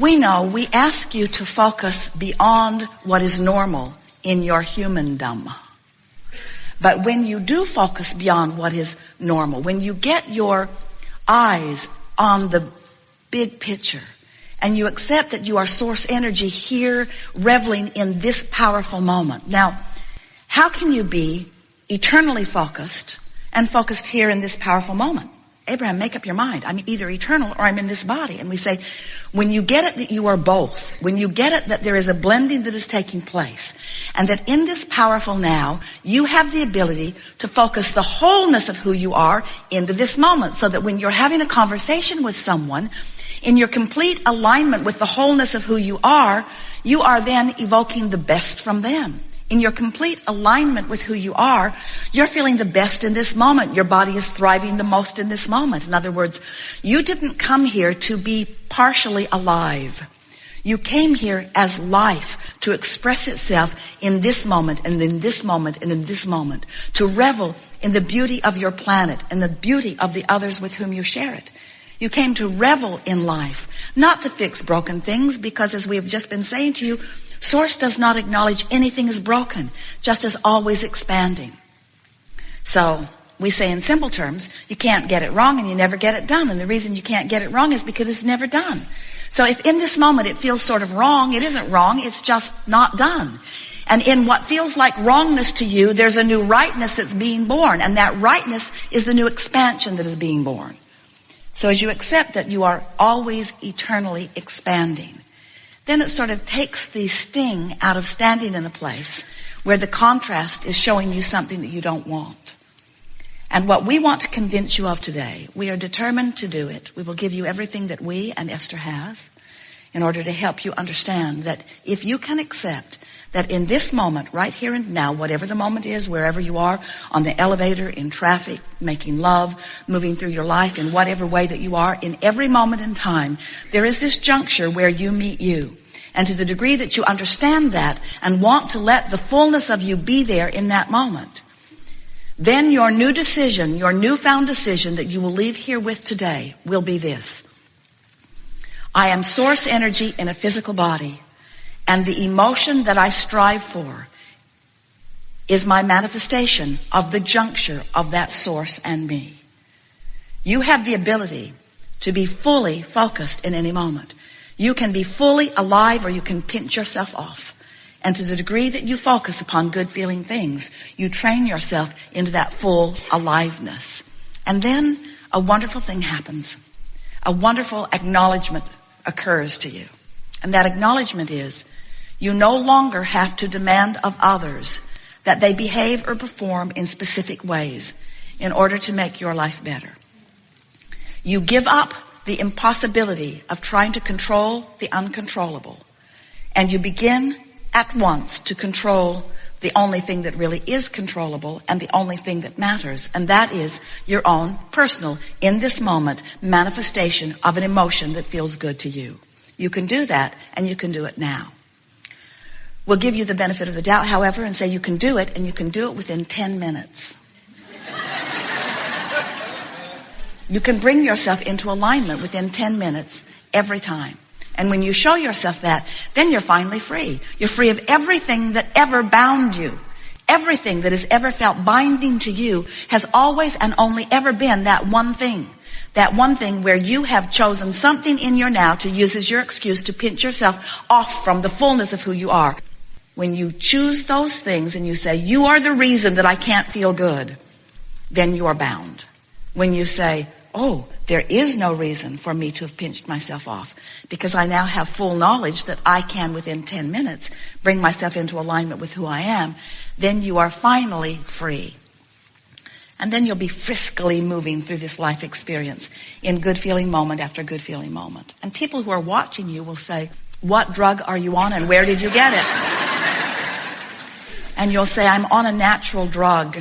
We know we ask you to focus beyond what is normal in your humandom. But when you do focus beyond what is normal, when you get your eyes on the big picture and you accept that you are source energy here reveling in this powerful moment. Now, how can you be eternally focused and focused here in this powerful moment? Abraham, make up your mind. I'm either eternal or I'm in this body. And we say, when you get it that you are both, when you get it that there is a blending that is taking place, and that in this powerful now, you have the ability to focus the wholeness of who you are into this moment, so that when you're having a conversation with someone, in your complete alignment with the wholeness of who you are then evoking the best from them. In your complete alignment with who you are, you're feeling the best in this moment. Your body is thriving the most in this moment. In other words, you didn't come here to be partially alive. You came here as life to express itself in this moment and in this moment and in this moment, to revel in the beauty of your planet and the beauty of the others with whom you share it. You came to revel in life, not to fix broken things, because as we have just been saying to you, Source does not acknowledge anything is broken, just as always expanding. So we say in simple terms, you can't get it wrong and you never get it done. And the reason you can't get it wrong is because it's never done. So if in this moment it feels sort of wrong, it isn't wrong, it's just not done. And in what feels like wrongness to you, there's a new rightness that's being born. And that rightness is the new expansion that is being born. So as you accept that you are always eternally expanding, then it sort of takes the sting out of standing in a place where the contrast is showing you something that you don't want. And what we want to convince you of today, we are determined to do it. We will give you everything that we and Esther has in order to help you understand that if you can accept that in this moment, right here and now, whatever the moment is, wherever you are, on the elevator, in traffic, making love, moving through your life in whatever way that you are, in every moment in time, there is this juncture where you meet you. And to the degree that you understand that and want to let the fullness of you be there in that moment, then your new decision, your newfound decision that you will leave here with today will be this. I am source energy in a physical body. And the emotion that I strive for is my manifestation of the juncture of that source and me. You have the ability to be fully focused in any moment. You can be fully alive or you can pinch yourself off. And to the degree that you focus upon good feeling things, you train yourself into that full aliveness. And then a wonderful thing happens. A wonderful acknowledgement occurs to you. And that acknowledgement is, you no longer have to demand of others that they behave or perform in specific ways in order to make your life better. You give up the impossibility of trying to control the uncontrollable, and you begin at once to control the only thing that really is controllable and the only thing that matters, and that is your own personal, in this moment, manifestation of an emotion that feels good to you. You can do that, and you can do it now. We'll give you the benefit of the doubt, however, and say you can do it, and you can do it within 10 minutes. You can bring yourself into alignment within 10 minutes every time. And when you show yourself that, then you're finally free. You're free of everything that ever bound you. Everything that has ever felt binding to you has always and only ever been that one thing. That one thing where you have chosen something in your now to use as your excuse to pinch yourself off from the fullness of who you are. When you choose those things and you say, you are the reason that I can't feel good, then you are bound. When you say, oh, there is no reason for me to have pinched myself off because I now have full knowledge that I can within 10 minutes bring myself into alignment with who I am, then you are finally free. And then you'll be friskily moving through this life experience in good feeling moment after good feeling moment. And people who are watching you will say, what drug are you on and where did you get it? And you'll say, I'm on a natural drug.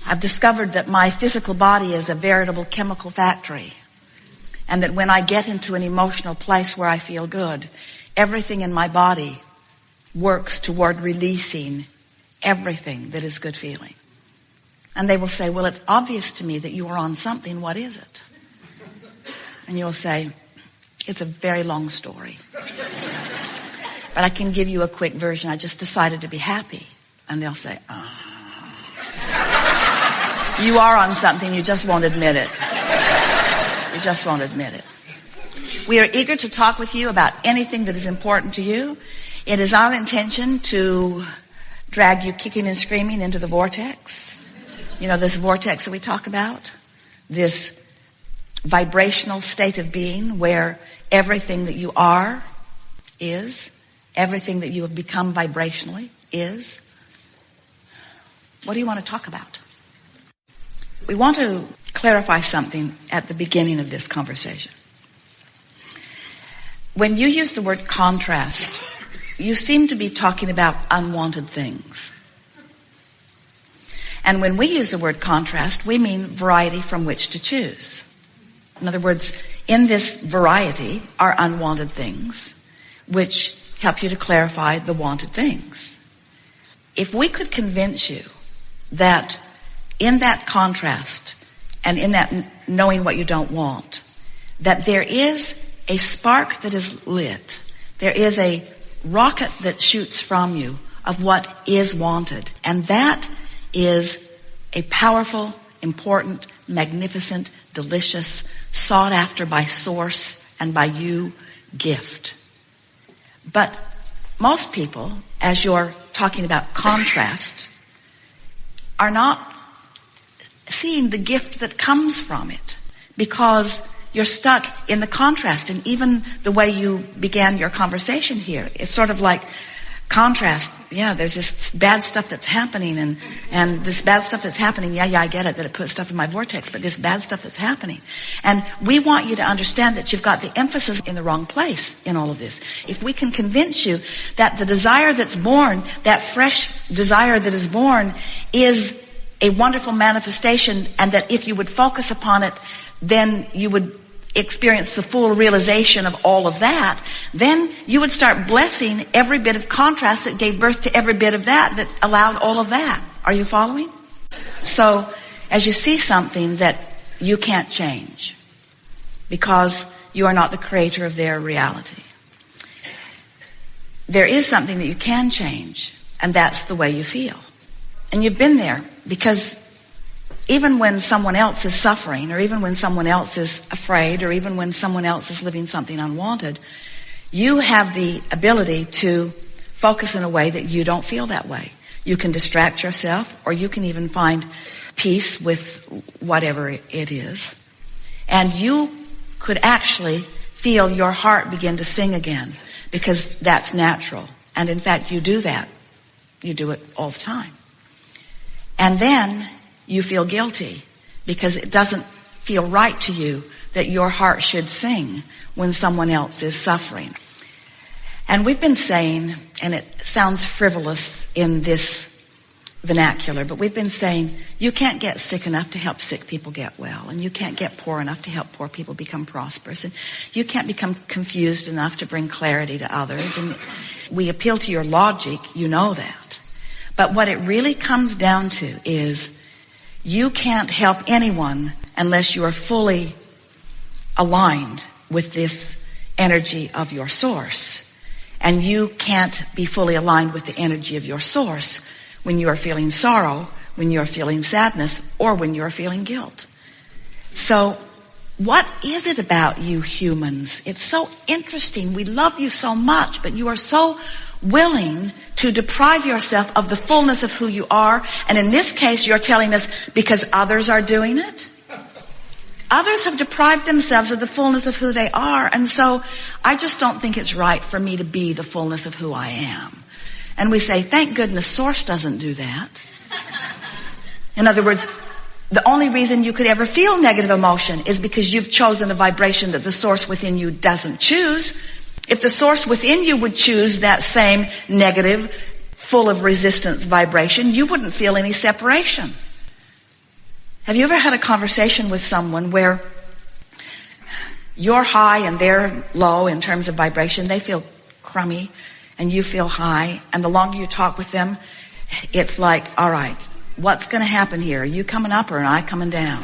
I've discovered that my physical body is a veritable chemical factory. And that when I get into an emotional place where I feel good, everything in my body works toward releasing everything that is good feeling. And they will say, well, it's obvious to me that you are on something. What is it? And you'll say, It's a very long story. But I can give you a quick version. I just decided to be happy. And they'll say, you are on something, you just won't admit it. You just won't admit it. We are eager to talk with you about anything that is important to you. It is our intention to drag you kicking and screaming into the vortex. You know, this vortex that we talk about? This vibrational state of being where everything that you are is, everything that you have become vibrationally is. What do you want to talk about? We want to clarify something at the beginning of this conversation. When you use the word contrast, you seem to be talking about unwanted things. And when we use the word contrast, we mean variety from which to choose. In other words, in this variety are unwanted things, which help you to clarify the wanted things. If we could convince you that in that contrast and in that knowing what you don't want, that there is a spark that is lit, there is a rocket that shoots from you of what is wanted, and that is a powerful, important, magnificent, delicious, sought after by source and by you gift. But most people, as you're talking about contrast, are not seeing the gift that comes from it because you're stuck in the contrast. And even the way you began your conversation here, it's sort of like contrast. Yeah, there's this bad stuff that's happening and this bad stuff that's happening. Yeah, I get it that it puts stuff in my vortex, but this bad stuff that's happening. And we want you to understand that you've got the emphasis in the wrong place in all of this. If we can convince you that the desire that's born, that fresh desire that is born, is a wonderful manifestation, and that if you would focus upon it, then you would experience the full realization of all of that, then you would start blessing every bit of contrast that gave birth to every bit of that allowed all of that. Are you following? So, as you see something that you can't change because you are not the creator of their reality, there is something that you can change, and that's the way you feel. And you've been there because even when someone else is suffering, or even when someone else is afraid, or even when someone else is living something unwanted, you have the ability to focus in a way that you don't feel that way. You can distract yourself, or you can even find peace with whatever it is. And you could actually feel your heart begin to sing again, because that's natural. And in fact, you do that. You do it all the time. And then you feel guilty because it doesn't feel right to you that your heart should sing when someone else is suffering. And we've been saying, and it sounds frivolous in this vernacular, but we've been saying you can't get sick enough to help sick people get well, and you can't get poor enough to help poor people become prosperous, and you can't become confused enough to bring clarity to others. And we appeal to your logic, you know that. But what it really comes down to is you can't help anyone unless you are fully aligned with this energy of your source. And you can't be fully aligned with the energy of your source when you are feeling sorrow, when you are feeling sadness, or when you are feeling guilt. So what is it about you humans? It's so interesting. We love you so much, but you are so willing to deprive yourself of the fullness of who you are. And in this case, you're telling us because others are doing it. Others have deprived themselves of the fullness of who they are. And so I just don't think it's right for me to be the fullness of who I am. And we say, thank goodness Source doesn't do that. In other words, the only reason you could ever feel negative emotion is because you've chosen a vibration that the Source within you doesn't choose. If the Source within you would choose that same negative, full of resistance vibration, you wouldn't feel any separation. Have you ever had a conversation with someone where you're high and they're low in terms of vibration? They feel crummy and you feel high, and the longer you talk with them, it's like, all right, what's going to happen here? Are you coming up or am I coming down?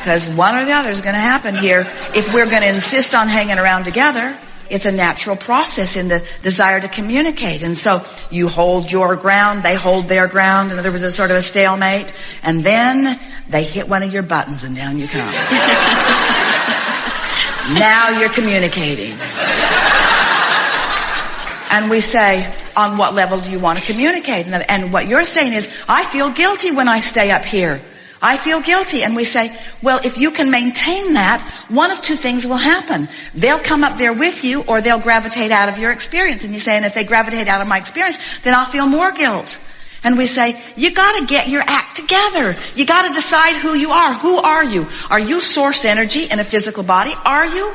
because one or the other is going to happen here if we're going to insist on hanging around together. It's a natural process in the desire to communicate. And so you hold your ground, they hold their ground, and there was a sort of a stalemate. And then they hit one of your buttons and down you come. Now you're communicating. And we say, on what level do you want to communicate? And what you're saying is, I feel guilty when I stay up here. I feel guilty. And we say, well, if you can maintain that, one of two things will happen. They'll come up there with you, or they'll gravitate out of your experience. And you say, and if they gravitate out of my experience, then I'll feel more guilt. And we say, you gotta get your act together. You gotta decide who you are. Who are you? Are you source energy in a physical body? Are you?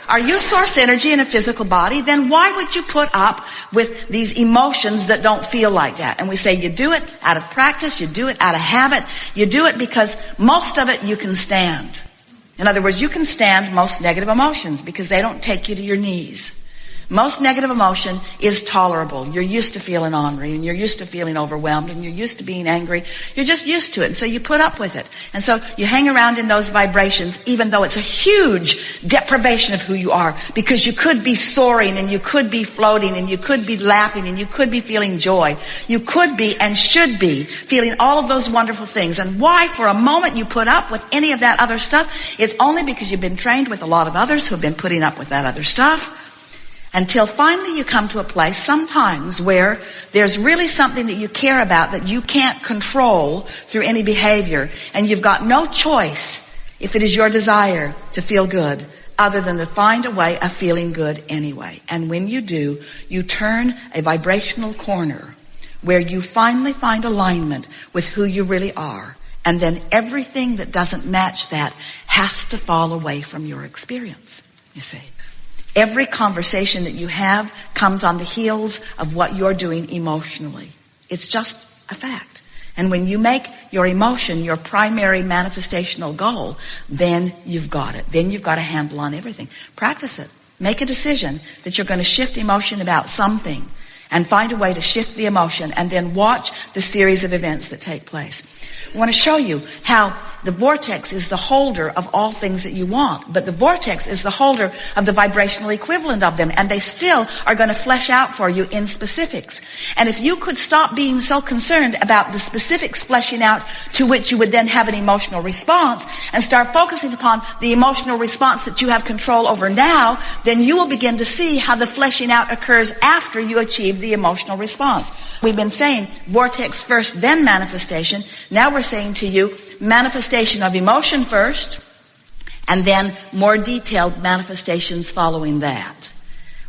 Are you source energy in a physical body? Then why would you put up with these emotions that don't feel like that? And we say you do it out of practice, you do it out of habit, you do it because most of it you can stand. In other words, you can stand most negative emotions because they don't take you to your knees. Most negative emotion is tolerable. You're used to feeling ornery, and you're used to feeling overwhelmed, and you're used to being angry. You're just used to it, and so you put up with it. And so you hang around in those vibrations, even though it's a huge deprivation of who you are, because you could be soaring, and you could be floating, and you could be laughing, and you could be feeling joy. You could be and should be feeling all of those wonderful things. And why for a moment you put up with any of that other stuff is only because you've been trained with a lot of others who have been putting up with that other stuff. Until finally you come to a place sometimes where there's really something that you care about that you can't control through any behavior. And you've got no choice, if it is your desire to feel good, other than to find a way of feeling good anyway. And when you do, you turn a vibrational corner where you finally find alignment with who you really are. And then everything that doesn't match that has to fall away from your experience, you see. Every conversation that you have comes on the heels of what you're doing emotionally. It's just a fact. And when you make your emotion your primary manifestational goal, then you've got it. Then you've got a handle on everything. Practice it. Make a decision that you're going to shift emotion about something and find a way to shift the emotion, and then watch the series of events that take place. I want to show you how the vortex is the holder of all things that you want, but the vortex is the holder of the vibrational equivalent of them, and they still are going to flesh out for you in specifics. And if you could stop being so concerned about the specifics fleshing out to which you would then have an emotional response, and start focusing upon the emotional response that you have control over now, then you will begin to see how the fleshing out occurs after you achieve the emotional response. We've been saying vortex first, then manifestation. Now we're saying to you, manifestation of emotion first, and then more detailed manifestations following that.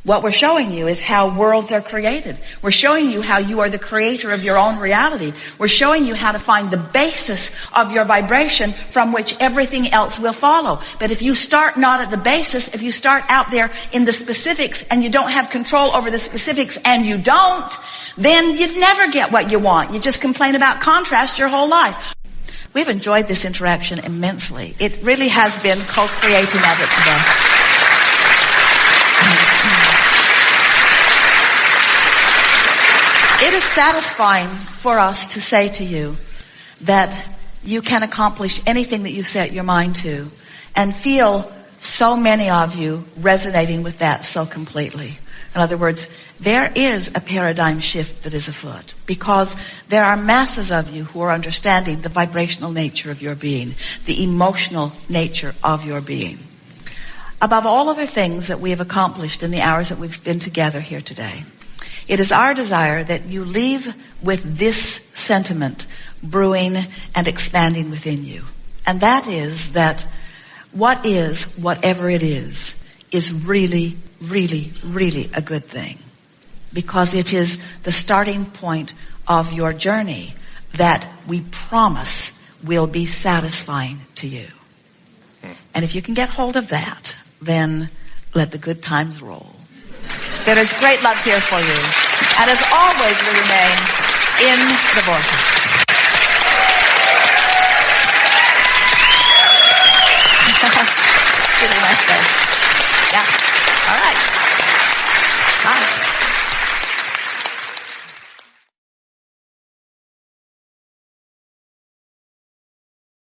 What we're showing you is how worlds are created. We're showing you how you are the creator of your own reality. We're showing you how to find the basis of your vibration from which everything else will follow. But if you start not at the basis, if you start out there in the specifics and you don't have control over the specifics, and you don't, then you'd never get what you want. You just complain about contrast your whole life. We've enjoyed this interaction immensely. It really has been co-creating of it today. It is satisfying for us to say to you that you can accomplish anything that you set your mind to, and feel so many of you resonating with that so completely. In other words, there is a paradigm shift that is afoot, because there are masses of you who are understanding the vibrational nature of your being, the emotional nature of your being. Above all other things that we have accomplished in the hours that we've been together here today, it is our desire that you leave with this sentiment brewing and expanding within you. And that is that what is, whatever it is really, really, really a good thing. Because it is the starting point of your journey that we promise will be satisfying to you. And if you can get hold of that, then let the good times roll. There is great love here for you. And as always, we remain in the vortex.